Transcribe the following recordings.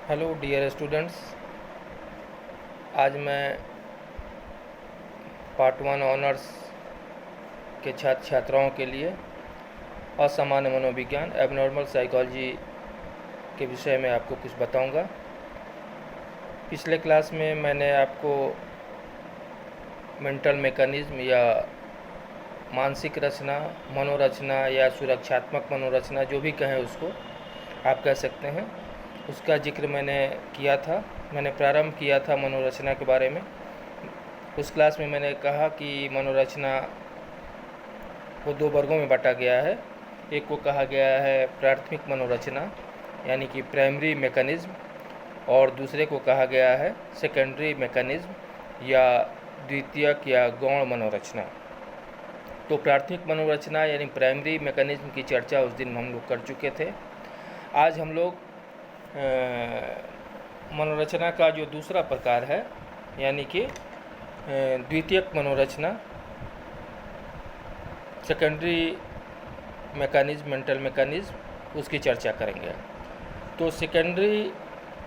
Hello dear students. आज मैं part 1 honours के छात्र छात्राओं के लिए असामान्य मनोविज्ञान एबनॉर्मल साइकोलॉजी के विषय में आपको कुछ बताऊंगा। पिछले क्लास में मैंने आपको मेंटल मैकेनिज्म या मानसिक रचना, मनोरचना या सुरक्षात्मक मनोरचना, जो भी कहें उसको आप कह सकते हैं, उसका जिक्र मैंने किया था। मैंने प्रारंभ किया था मनोरचना के बारे में। उस क्लास में मैंने कहा कि मनोरचना को दो वर्गों में बांटा गया है। एक को कहा गया है प्राथमिक मनोरचना यानी कि प्राइमरी मैकेनिज्म, और दूसरे को कहा गया है सेकेंडरी मैकेनिज्म या द्वितीयक या गौण मनोरचना। तो प्राथमिक मनोरचना यानी प्राइमरी मैकेनिज्म की चर्चा उस दिन हम लोग कर चुके थे। आज हम लोग मनोरचना का जो दूसरा प्रकार है यानी कि द्वितीयक मनोरचना, सेकेंडरी मैकेनिज्म, मेंटल मैकेनिज्म, उसकी चर्चा करेंगे। तो सेकेंडरी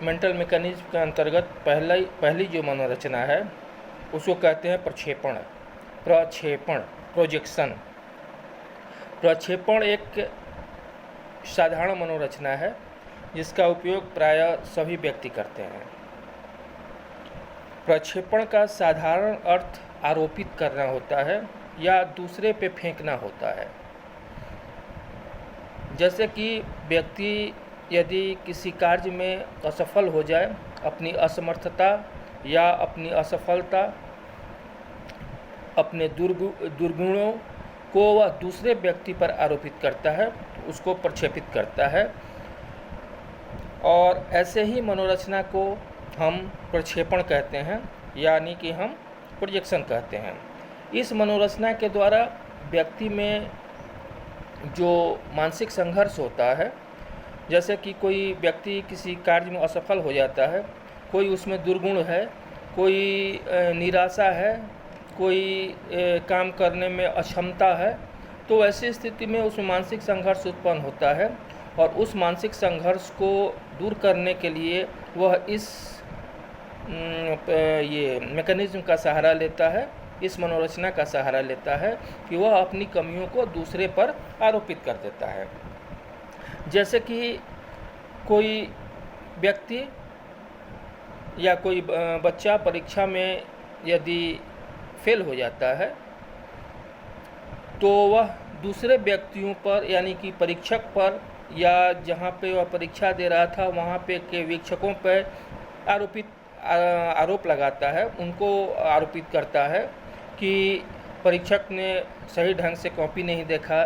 मेंटल मैकेनिज्म के अंतर्गत पहली जो मनोरचना है उसको कहते हैं प्रक्षेपण, प्रोजेक्शन। प्रक्षेपण एक साधारण मनोरचना है जिसका उपयोग प्रायः सभी व्यक्ति करते हैं। प्रक्षेपण का साधारण अर्थ आरोपित करना होता है या दूसरे पे फेंकना होता है। जैसे कि व्यक्ति यदि किसी कार्य में असफल हो जाए, अपनी असमर्थता या अपनी असफलता, अपने दुर्गुणों को वह दूसरे व्यक्ति पर आरोपित करता है, उसको प्रक्षेपित करता है। और ऐसे ही मनोरचना को हम प्रक्षेपण कहते हैं यानी कि हम प्रोजेक्शन कहते हैं। इस मनोरचना के द्वारा व्यक्ति में जो मानसिक संघर्ष होता है, जैसे कि कोई व्यक्ति किसी कार्य में असफल हो जाता है, कोई उसमें दुर्गुण है, कोई निराशा है, कोई काम करने में अक्षमता है, तो ऐसी स्थिति में उसमें मानसिक संघर्ष उत्पन्न होता है और उस मानसिक संघर्ष को दूर करने के लिए वह इस ये मैकेनिज्म का सहारा लेता है, इस मनोरचना का सहारा लेता है कि वह अपनी कमियों को दूसरे पर आरोपित कर देता है। जैसे कि कोई व्यक्ति या कोई बच्चा परीक्षा में यदि फेल हो जाता है तो वह दूसरे व्यक्तियों पर यानी कि परीक्षक पर या जहाँ पे वह परीक्षा दे रहा था वहाँ पे के वीक्षकों पर आरोप लगाता है, उनको आरोपित करता है कि परीक्षक ने सही ढंग से कॉपी नहीं देखा,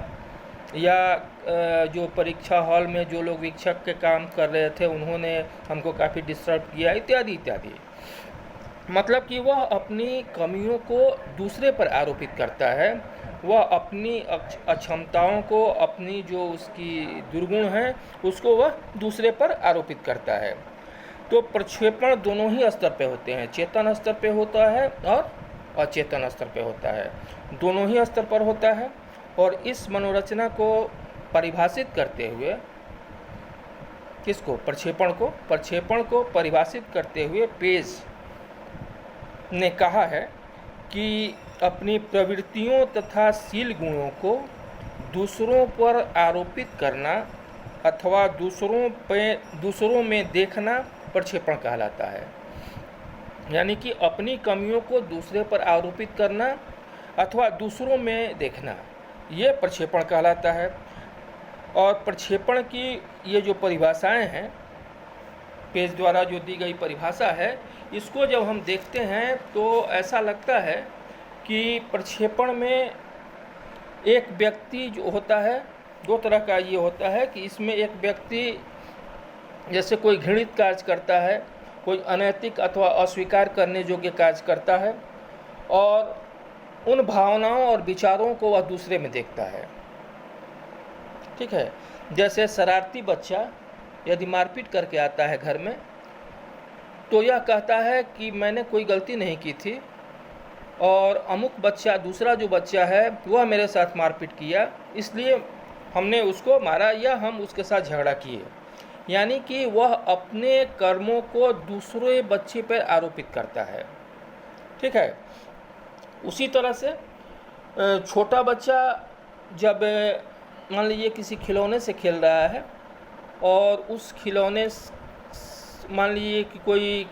या जो परीक्षा हॉल में जो लोग वीक्षक के काम कर रहे थे उन्होंने हमको काफ़ी डिस्टर्ब किया, इत्यादि इत्यादि। मतलब कि वह अपनी कमियों को दूसरे पर आरोपित करता है, वह अपनी अक्षमताओं को, अपनी जो उसकी दुर्गुण है उसको वह दूसरे पर आरोपित करता है। तो प्रक्षेपण दोनों ही स्तर पे होते हैं, चेतन स्तर पे होता है और अचेतन स्तर पे होता है, दोनों ही स्तर पर होता है। और इस मनोरचना को परिभाषित करते हुए, किसको? प्रक्षेपण को परिभाषित करते हुए पेज ने कहा है कि अपनी प्रवृत्तियों तथा शील गुणों को दूसरों पर आरोपित करना अथवा दूसरों में देखना प्रक्षेपण कहलाता है। यानी कि अपनी कमियों को दूसरे पर आरोपित करना अथवा दूसरों में देखना, ये प्रक्षेपण कहलाता है। और प्रक्षेपण की ये जो परिभाषाएं हैं, पेज द्वारा जो दी गई परिभाषा है, इसको जब हम देखते हैं तो ऐसा लगता है कि प्रक्षेपण में एक व्यक्ति जो होता है, दो तरह का ये होता है कि इसमें एक व्यक्ति जैसे कोई घृणित कार्य करता है, कोई अनैतिक अथवा अस्वीकार करने योग्य कार्य करता है और उन भावनाओं और विचारों को वह दूसरे में देखता है। ठीक है। जैसे शरारती बच्चा यदि मारपीट करके आता है घर में, तो यह कहता है कि मैंने कोई गलती नहीं की थी और अमुक बच्चा, दूसरा जो बच्चा है वह मेरे साथ मारपीट किया, इसलिए हमने उसको मारा या हम उसके साथ झगड़ा किए। यानी कि वह अपने कर्मों को दूसरे बच्चे पर आरोपित करता है। ठीक है। उसी तरह से छोटा बच्चा जब मान लीजिए किसी खिलौने से खेल रहा है और उस खिलौने मान लीजिए कि कोई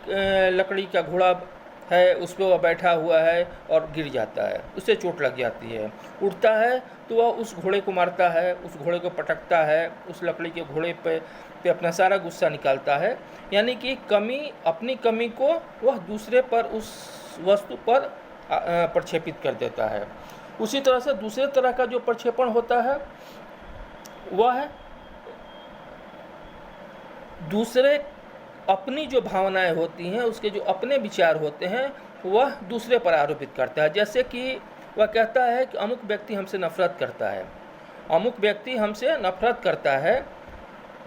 लकड़ी का घोड़ा है, उस पर वह बैठा हुआ है और गिर जाता है, उसे चोट लग जाती है, उठता है तो वह उस घोड़े को मारता है, उस घोड़े को पटकता है, उस लकड़ी के घोड़े पे अपना सारा गुस्सा निकालता है। यानी कि अपनी कमी को वह दूसरे पर, उस वस्तु पर प्रक्षेपित कर देता है। उसी तरह से दूसरे तरह का जो प्रक्षेपण होता है वह है दूसरे अपनी जो भावनाएं होती हैं, उसके जो अपने विचार होते हैं वह दूसरे पर आरोपित करता है। जैसे कि वह कहता है कि अमुक व्यक्ति हमसे नफरत करता है, अमुक व्यक्ति हमसे नफरत करता है,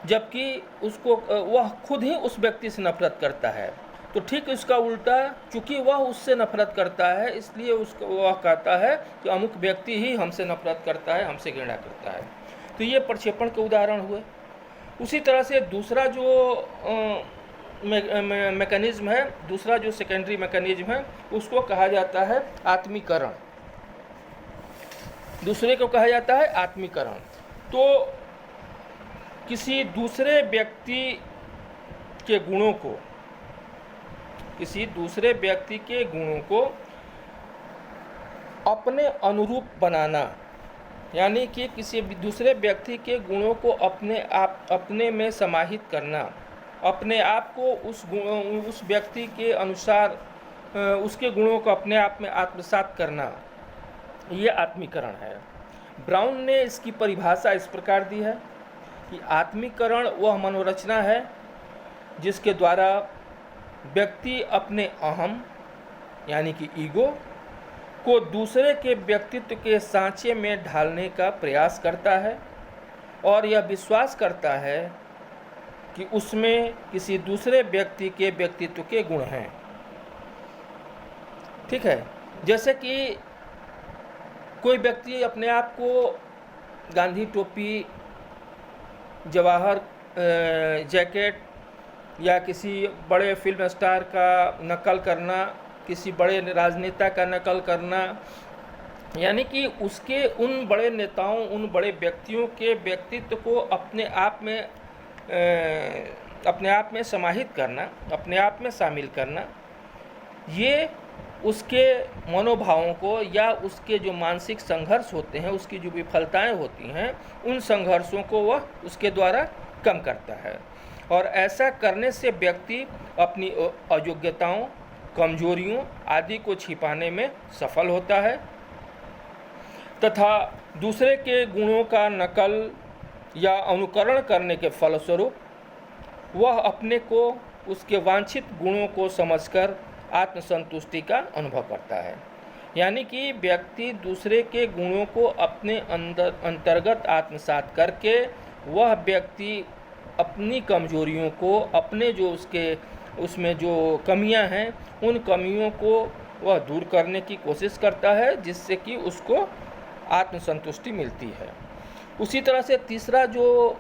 जबकि उसको वह खुद ही उस व्यक्ति से नफरत करता है। तो ठीक इसका उल्टा, चूँकि वह उससे नफरत करता है इसलिए उसको वह कहता है कि अमुक व्यक्ति ही हमसे नफरत करता है, हमसे घृणा करता है। तो ये प्रक्षेपण के उदाहरण हुए। उसी तरह से दूसरा जो मैकेनिज्म है, दूसरा जो सेकेंडरी मैकेनिज्म है, उसको कहा जाता है आत्मीकरण। दूसरे को कहा जाता है आत्मीकरण। तो किसी दूसरे व्यक्ति के गुणों को, किसी दूसरे व्यक्ति के गुणों को अपने अनुरूप बनाना, यानी कि किसी दूसरे व्यक्ति के गुणों को अपने में समाहित करना, अपने आप को उस व्यक्ति के अनुसार उसके गुणों को अपने आप में आत्मसात करना, ये आत्मीकरण है। ब्राउन ने इसकी परिभाषा इस प्रकार दी है कि आत्मीकरण वह मनोरचना है जिसके द्वारा व्यक्ति अपने अहम यानी कि ईगो को दूसरे के व्यक्तित्व के सांचे में ढालने का प्रयास करता है और यह विश्वास करता है कि उसमें किसी दूसरे व्यक्ति के व्यक्तित्व के गुण हैं। ठीक है। जैसे कि कोई व्यक्ति अपने आप को गांधी टोपी, जवाहर जैकेट या किसी बड़े फिल्म स्टार का नकल करना, किसी बड़े राजनेता का नकल करना, यानी कि उसके उन बड़े नेताओं, उन बड़े व्यक्तियों के व्यक्तित्व को अपने आप में समाहित करना, अपने आप में शामिल करना, ये उसके मनोभावों को या उसके जो मानसिक संघर्ष होते हैं, उसकी जो विफलताएं होती हैं, उन संघर्षों को वह उसके द्वारा कम करता है। और ऐसा करने से व्यक्ति अपनी अयोग्यताओं, कमजोरियों आदि को छिपाने में सफल होता है तथा दूसरे के गुणों का नकल या अनुकरण करने के फलस्वरूप वह अपने को उसके वांछित गुणों को समझकर आत्मसंतुष्टि का अनुभव करता है। यानी कि व्यक्ति दूसरे के गुणों को अपने अंतर्गत आत्मसात करके वह व्यक्ति अपनी कमजोरियों को, अपने जो उसमें जो कमियां हैं, उन कमियों को वह दूर करने की कोशिश करता है, जिससे कि उसको आत्मसंतुष्टि मिलती है। उसी तरह से तीसरा जो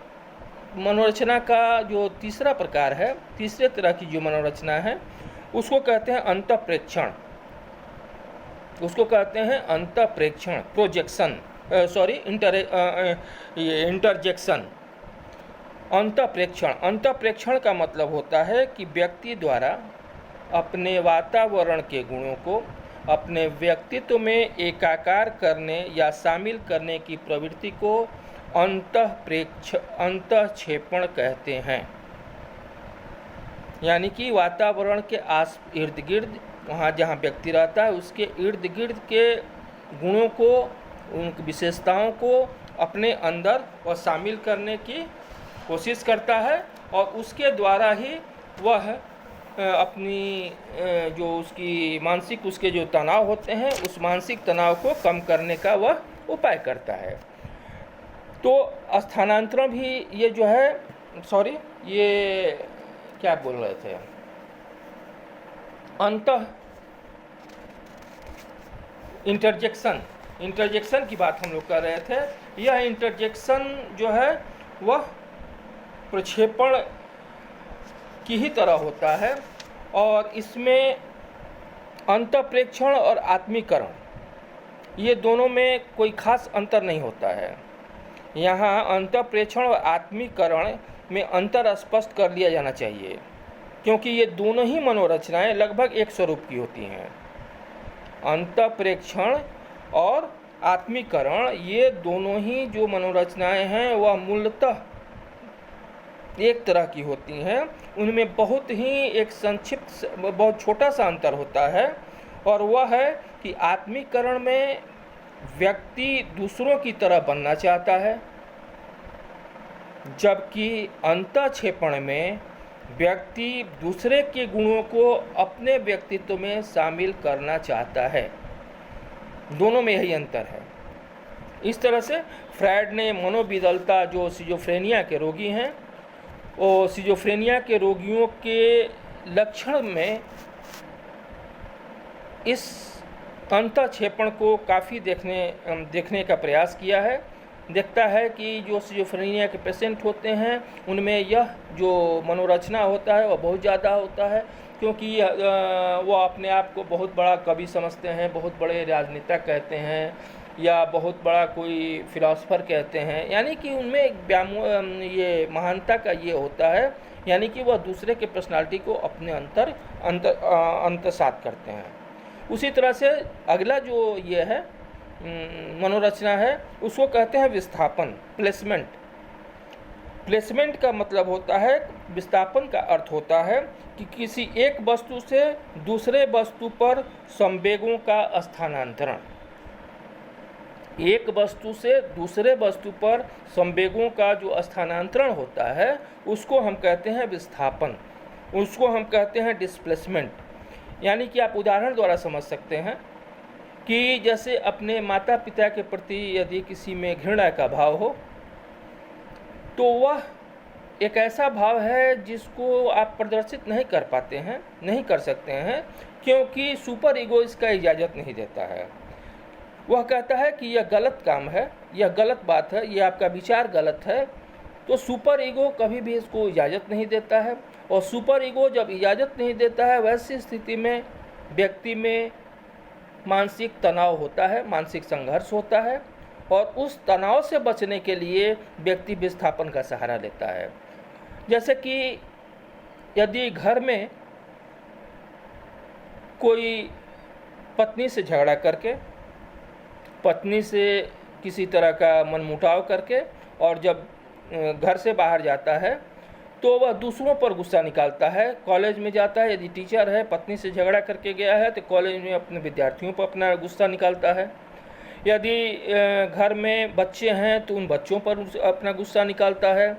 मनोरचना का जो तीसरा प्रकार है, तीसरे तरह की जो मनोरचना है, उसको कहते हैं अंतःप्रेक्षण। उसको कहते हैं अंतःप्रेक्षण, प्रोजेक्शन, इंटरजेक्शन। अंतःप्रेक्षण का मतलब होता है कि व्यक्ति द्वारा अपने वातावरण के गुणों को अपने व्यक्तित्व में एकाकार करने या शामिल करने की प्रवृत्ति को अंतःक्षेपण कहते हैं। यानी कि वातावरण के इर्द गिर्द, वहाँ जहाँ व्यक्ति रहता है उसके इर्द गिर्द के गुणों को, उन विशेषताओं को अपने अंदर वह शामिल करने की कोशिश करता है और उसके द्वारा ही वह अपनी जो उसकी मानसिक, उसके जो तनाव होते हैं, उस मानसिक तनाव को कम करने का वह उपाय करता है। तो स्थानांतरण भी ये जो है, ये क्या बोल रहे थे, इंटरजेक्शन की बात हम लोग कर रहे थे। यह इंटरजेक्शन जो है वह प्रक्षेपण की ही तरह होता है और इसमें अंतःप्रेक्षण और आत्मीकरण ये दोनों में कोई खास अंतर नहीं होता है। यहाँ अंतःप्रेक्षण और आत्मीकरण में अंतर स्पष्ट कर लिया जाना चाहिए, क्योंकि ये दोनों ही मनोरचनाएं लगभग एक स्वरूप की होती हैं। अंतःप्रेक्षण और आत्मीकरण ये दोनों ही जो मनोरचनाएं हैं वह मूलतः एक तरह की होती हैं। उनमें बहुत ही एक संक्षिप्त बहुत छोटा सा अंतर होता है, और वह है कि आत्मीकरण में व्यक्ति दूसरों की तरह बनना चाहता है, जबकि अंतःक्षेपण में व्यक्ति दूसरे के गुणों को अपने व्यक्तित्व में शामिल करना चाहता है। दोनों में यही अंतर है। इस तरह से फ्रायड ने मनोविदलता जो सिजोफ्रेनिया के रोगी हैं और सिजोफ्रेनिया के रोगियों के लक्षण में इस अंतःक्षेपण को काफ़ी देखने का प्रयास किया है। देखता है कि जो सिजोफ्रेनिया के पेशेंट होते हैं उनमें यह जो मनोरचना होता है वह बहुत ज़्यादा होता है, क्योंकि वो अपने आप को बहुत बड़ा कवि समझते हैं, बहुत बड़े राजनेता कहते हैं या बहुत बड़ा कोई फिलोसफर कहते हैं। यानी कि उनमें एक ये महानता का ये होता है, यानी कि वह दूसरे के पर्सनालिटी को अपने अंतर्सात करते हैं। उसी तरह से अगला जो ये है मनोरचना है उसको कहते हैं विस्थापन, प्लेसमेंट। प्लेसमेंट का मतलब होता है, विस्थापन का अर्थ होता है कि किसी एक वस्तु से दूसरे वस्तु पर संवेगों का स्थानांतरण। एक वस्तु से दूसरे वस्तु पर संवेगों का जो स्थानांतरण होता है उसको हम कहते हैं विस्थापन, उसको हम कहते हैं डिस्प्लेसमेंट। यानी कि आप उदाहरण द्वारा समझ सकते हैं कि जैसे अपने माता पिता के प्रति यदि किसी में घृणा का भाव हो तो वह एक ऐसा भाव है जिसको आप प्रदर्शित नहीं कर पाते हैं, नहीं कर सकते हैं, क्योंकि सुपर ईगो इसका इजाज़त नहीं देता है। वह कहता है कि यह गलत काम है, यह गलत बात है, यह आपका विचार गलत है। तो सुपर ईगो कभी भी इसको इजाज़त नहीं देता है, और सुपर ईगो जब इजाज़त नहीं देता है वैसी स्थिति में व्यक्ति में मानसिक तनाव होता है, मानसिक संघर्ष होता है, और उस तनाव से बचने के लिए व्यक्ति विस्थापन का सहारा लेता है। जैसे कि यदि घर में कोई पत्नी से झगड़ा करके, पत्नी से किसी तरह का मनमुटाव करके और जब घर से बाहर जाता है तो वह दूसरों पर गुस्सा निकालता है। कॉलेज में जाता है, यदि टीचर है, पत्नी से झगड़ा करके गया है तो कॉलेज में अपने विद्यार्थियों पर अपना गुस्सा निकालता है। यदि घर में बच्चे हैं तो उन बच्चों पर अपना गुस्सा निकालता है,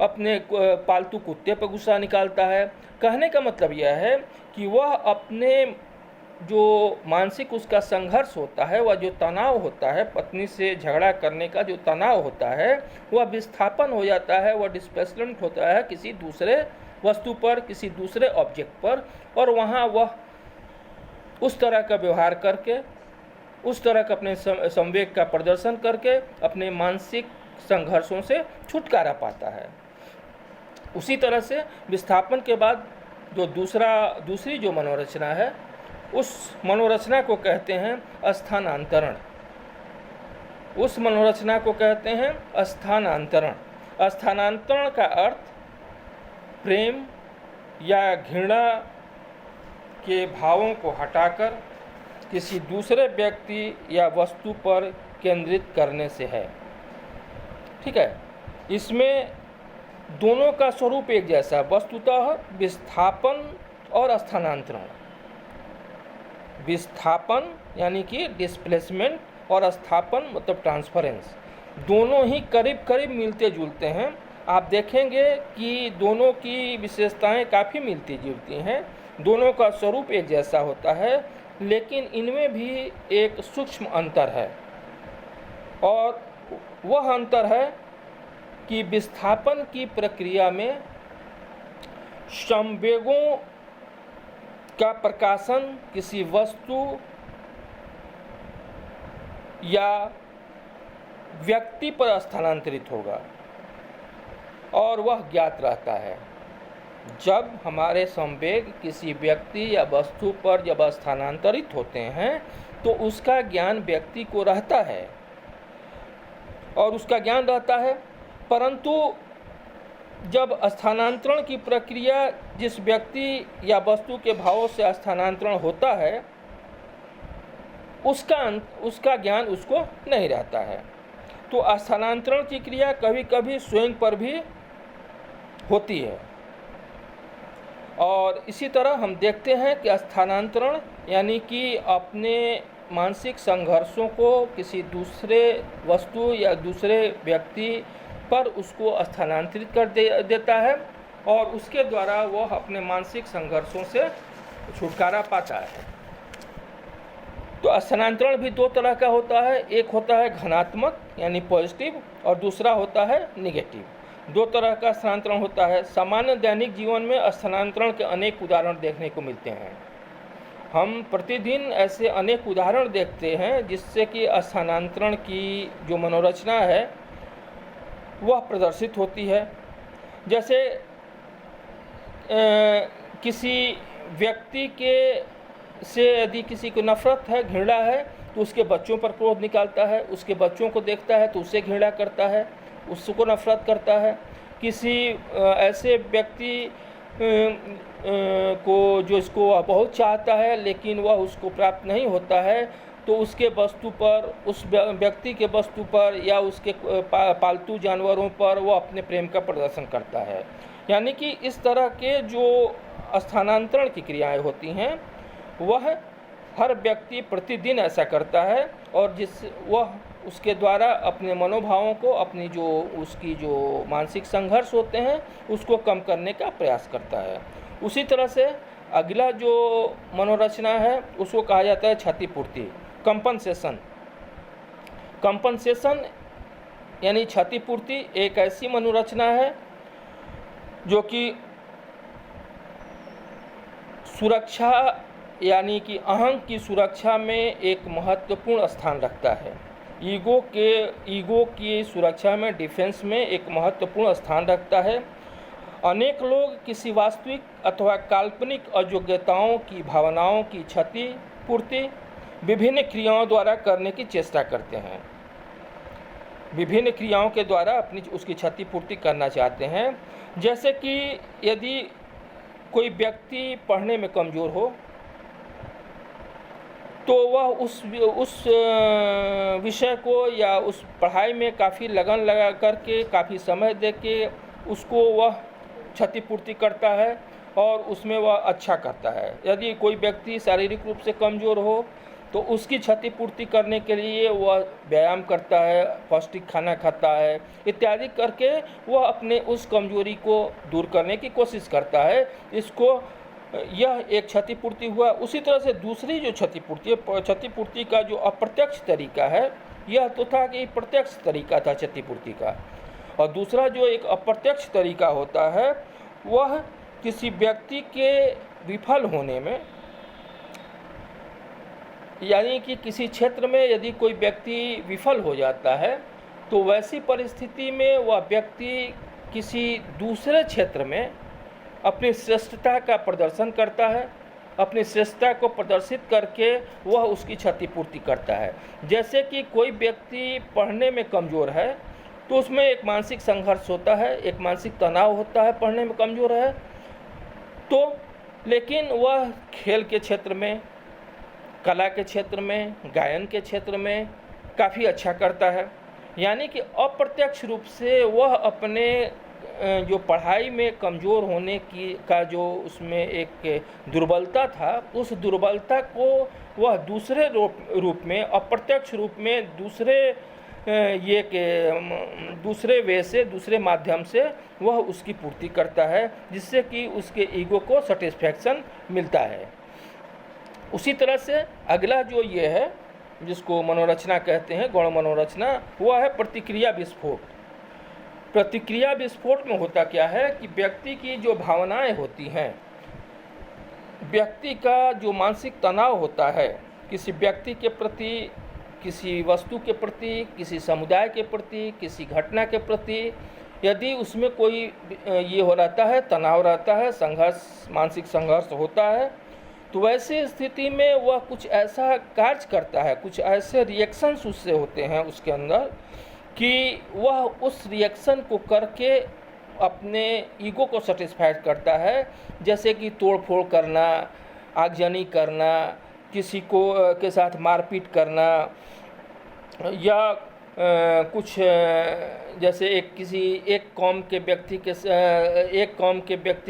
अपने पालतू कुत्ते पर गुस्सा निकालता है। कहने का मतलब यह है कि वह अपने जो मानसिक उसका संघर्ष होता है, वह जो तनाव होता है, पत्नी से झगड़ा करने का जो तनाव होता है वह विस्थापन हो जाता है, वह डिस्प्लेसमेंट होता है किसी दूसरे वस्तु पर, किसी दूसरे ऑब्जेक्ट पर, और वहाँ वह उस तरह का व्यवहार करके, उस तरह का अपने संवेग का प्रदर्शन करके अपने मानसिक संघर्षों से छुटकारा पाता है। उसी तरह से विस्थापन के बाद जो दूसरी जो मनोरचना है उस मनोरचना को कहते हैं स्थानांतरण। उस मनोरचना को कहते हैं स्थानांतरण। स्थानांतरण का अर्थ प्रेम या घृणा के भावों को हटाकर किसी दूसरे व्यक्ति या वस्तु पर केंद्रित करने से है। ठीक है, इसमें दोनों का स्वरूप एक जैसा, वस्तुतः विस्थापन और स्थानांतरण। विस्थापन यानी कि डिस्प्लेसमेंट और स्थापन मतलब ट्रांसफरेंस, दोनों ही करीब करीब मिलते जुलते हैं। आप देखेंगे कि दोनों की विशेषताएं काफ़ी मिलती जुलती हैं, दोनों का स्वरूप एक जैसा होता है, लेकिन इनमें भी एक सूक्ष्म अंतर है, और वह अंतर है कि विस्थापन की प्रक्रिया में संवेगों का प्रकाशन किसी वस्तु या व्यक्ति पर स्थानांतरित होगा, और वह ज्ञात रहता है। जब हमारे संवेग किसी व्यक्ति या वस्तु पर जब स्थानांतरित होते हैं तो उसका ज्ञान व्यक्ति को रहता है और उसका ज्ञान रहता है, परंतु जब स्थानांतरण की प्रक्रिया जिस व्यक्ति या वस्तु के भावों से स्थानांतरण होता है उसका ज्ञान उसको नहीं रहता है। तो स्थानांतरण की क्रिया कभी कभी स्वयं पर भी होती है। और इसी तरह हम देखते हैं कि स्थानांतरण यानी कि अपने मानसिक संघर्षों को किसी दूसरे वस्तु या दूसरे व्यक्ति पर उसको स्थानांतरित कर देता है और उसके द्वारा वह अपने मानसिक संघर्षों से छुटकारा पाता है। तो स्थानांतरण भी दो तरह का होता है, एक होता है घनात्मक यानी पॉजिटिव और दूसरा होता है निगेटिव। दो तरह का स्थानांतरण होता है। सामान्य दैनिक जीवन में स्थानांतरण के अनेक उदाहरण देखने को मिलते हैं। हम प्रतिदिन ऐसे अनेक उदाहरण देखते हैं जिससे कि स्थानांतरण की जो मनोरचना है वह प्रदर्शित होती है। जैसे किसी व्यक्ति के से यदि किसी को नफरत है, घृणा है, तो उसके बच्चों पर क्रोध निकालता है, उसके बच्चों को देखता है तो उससे घृणा करता है, उसको नफरत करता है। किसी ऐसे व्यक्ति को जो इसको वह बहुत चाहता है लेकिन वह उसको प्राप्त नहीं होता है तो उसके वस्तु पर, उस व्यक्ति के वस्तु पर या उसके पालतू जानवरों पर वह अपने प्रेम का प्रदर्शन करता है। यानी कि इस तरह के जो स्थानांतरण की क्रियाएं होती हैं वह हर व्यक्ति प्रतिदिन ऐसा करता है और वह उसके द्वारा अपने मनोभावों को, अपनी जो उसकी जो मानसिक संघर्ष होते हैं उसको कम करने का प्रयास करता है। उसी तरह से अगला जो मनोरचना है उसको कहा जाता है क्षतिपूर्ति, कंपनसेशन। कंपनसेशन यानी क्षतिपूर्ति एक ऐसी मनोरचना है जो कि सुरक्षा यानी कि अहं की सुरक्षा में एक महत्वपूर्ण स्थान रखता है। ईगो की सुरक्षा में, डिफेंस में एक महत्वपूर्ण स्थान रखता है। अनेक लोग किसी वास्तविक अथवा काल्पनिक अयोग्यताओं की भावनाओं की क्षतिपूर्ति विभिन्न क्रियाओं द्वारा करने की चेष्टा करते हैं। विभिन्न क्रियाओं के द्वारा उसकी क्षतिपूर्ति करना चाहते हैं। जैसे कि यदि कोई व्यक्ति पढ़ने में कमज़ोर हो तो वह उस विषय को या उस पढ़ाई में काफ़ी लगन लगा करके, काफ़ी समय दे के उसको वह क्षतिपूर्ति करता है और उसमें वह अच्छा करता है। यदि कोई व्यक्ति शारीरिक रूप से कमज़ोर हो तो उसकी क्षतिपूर्ति करने के लिए वह व्यायाम करता है, पौष्टिक खाना खाता है इत्यादि करके वह अपने उस कमजोरी को दूर करने की कोशिश करता है। यह एक क्षतिपूर्ति हुआ। उसी तरह से दूसरी जो क्षतिपूर्ति का जो अप्रत्यक्ष तरीका है, यह तो था कि प्रत्यक्ष तरीका था क्षतिपूर्ति का, और दूसरा जो एक अप्रत्यक्ष तरीका होता है वह किसी व्यक्ति के विफल होने में, यानी कि किसी क्षेत्र में यदि कोई व्यक्ति विफल हो जाता है तो वैसी परिस्थिति में वह व्यक्ति किसी दूसरे क्षेत्र में अपनी श्रेष्ठता का प्रदर्शन करता है, अपनी श्रेष्ठता को प्रदर्शित करके वह उसकी क्षतिपूर्ति करता है। जैसे कि कोई व्यक्ति पढ़ने में कमज़ोर है तो उसमें एक मानसिक संघर्ष होता है, एक मानसिक तनाव होता है, पढ़ने में कमज़ोर है तो, लेकिन वह खेल के क्षेत्र में, कला के क्षेत्र में, गायन के क्षेत्र में काफ़ी अच्छा करता है। यानी कि अप्रत्यक्ष रूप से वह अपने जो पढ़ाई में कमज़ोर होने का जो उसमें एक दुर्बलता था, उस दुर्बलता को वह दूसरे रूप में, अप्रत्यक्ष रूप में दूसरे वे से, दूसरे माध्यम से वह उसकी पूर्ति करता है, जिससे कि उसके ईगो को सेटिस्फैक्शन मिलता है। उसी तरह से अगला जो ये है जिसको मनोरचना कहते हैं, गौण मनोरचना, वह है प्रतिक्रिया विस्फोट। प्रतिक्रिया विस्फोट में होता क्या है कि व्यक्ति की जो भावनाएं होती हैं, व्यक्ति का जो मानसिक तनाव होता है किसी व्यक्ति के प्रति, किसी वस्तु के प्रति, किसी समुदाय के प्रति, किसी घटना के प्रति, यदि उसमें कोई ये हो रहता है, तनाव रहता है, संघर्ष, मानसिक संघर्ष होता है, तो वैसे स्थिति में वह कुछ ऐसा कार्य करता है, कुछ ऐसे रिएक्शंस उससे होते हैं उसके अंदर कि वह उस रिएक्शन को करके अपने ईगो को सेटिस्फाई करता है। जैसे कि तोड़ फोड़ करना, आगजनी करना, किसी को के साथ मारपीट करना, या कुछ जैसे एक कौम के व्यक्ति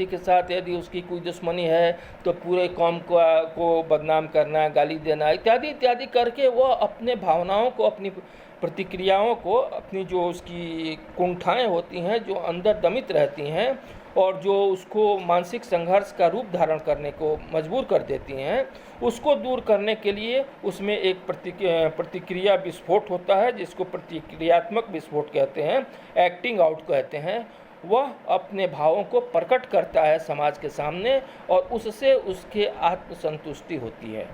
के साथ यदि उसकी कोई दुश्मनी है तो पूरे कौम को बदनाम करना, गाली देना इत्यादि इत्यादि करके वह अपने भावनाओं को, अपनी प्रतिक्रियाओं को, अपनी जो उसकी कुंठाएं होती हैं जो अंदर दमित रहती हैं और जो उसको मानसिक संघर्ष का रूप धारण करने को मजबूर कर देती हैं, उसको दूर करने के लिए उसमें एक प्रतिक्रिया विस्फोट होता है, जिसको प्रतिक्रियात्मक विस्फोट कहते हैं, एक्टिंग आउट कहते हैं। वह अपने भावों को प्रकट करता है समाज के सामने और उससे उसके आत्मसंतुष्टि होती है।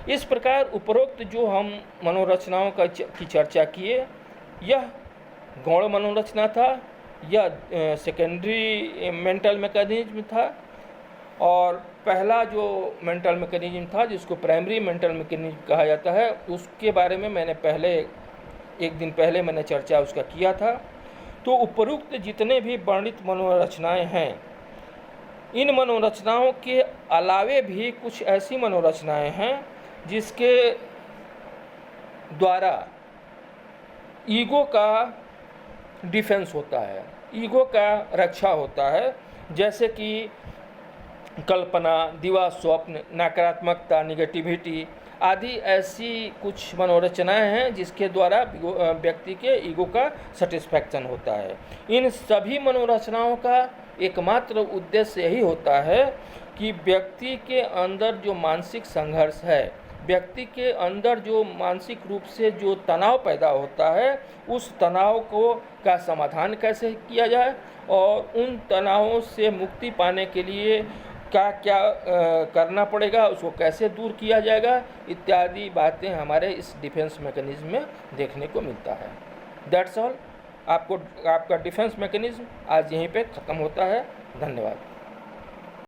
इस प्रकार उपरोक्त जो हम मनोरचनाओं की चर्चा किए, यह गौण मनोरचना था, यह सेकेंडरी मेंटल मैकेनिज्म था, और पहला जो मेंटल मैकेनिज्म था जिसको प्राइमरी मेंटल मैकेनिज्म कहा जाता है, उसके बारे में मैंने एक दिन पहले मैंने चर्चा उसका किया था। तो उपरोक्त जितने भी वर्णित मनोरचनाएं हैं, इन मनोरचनाओं के अलावे भी कुछ ऐसी मनोरचनाएं हैं जिसके द्वारा ईगो का डिफेंस होता है, ईगो का रक्षा होता है। जैसे कि कल्पना, दिवा स्वप्न, नकारात्मकता, निगेटिविटी आदि ऐसी कुछ मनोरचनाएं हैं जिसके द्वारा व्यक्ति के ईगो का सेटिस्फैक्शन होता है। इन सभी मनोरचनाओं का एकमात्र उद्देश्य यही होता है कि व्यक्ति के अंदर जो मानसिक संघर्ष है, व्यक्ति के अंदर जो मानसिक रूप से जो तनाव पैदा होता है, उस तनाव का समाधान कैसे किया जाए और उन तनावों से मुक्ति पाने के लिए क्या क्या करना पड़ेगा, उसको कैसे दूर किया जाएगा, इत्यादि बातें हमारे इस डिफेंस मैकेनिज्म में देखने को मिलता है। That's all. आपका डिफेंस मैकेनिज्म आज यहीं पे ख़त्म होता है। धन्यवाद।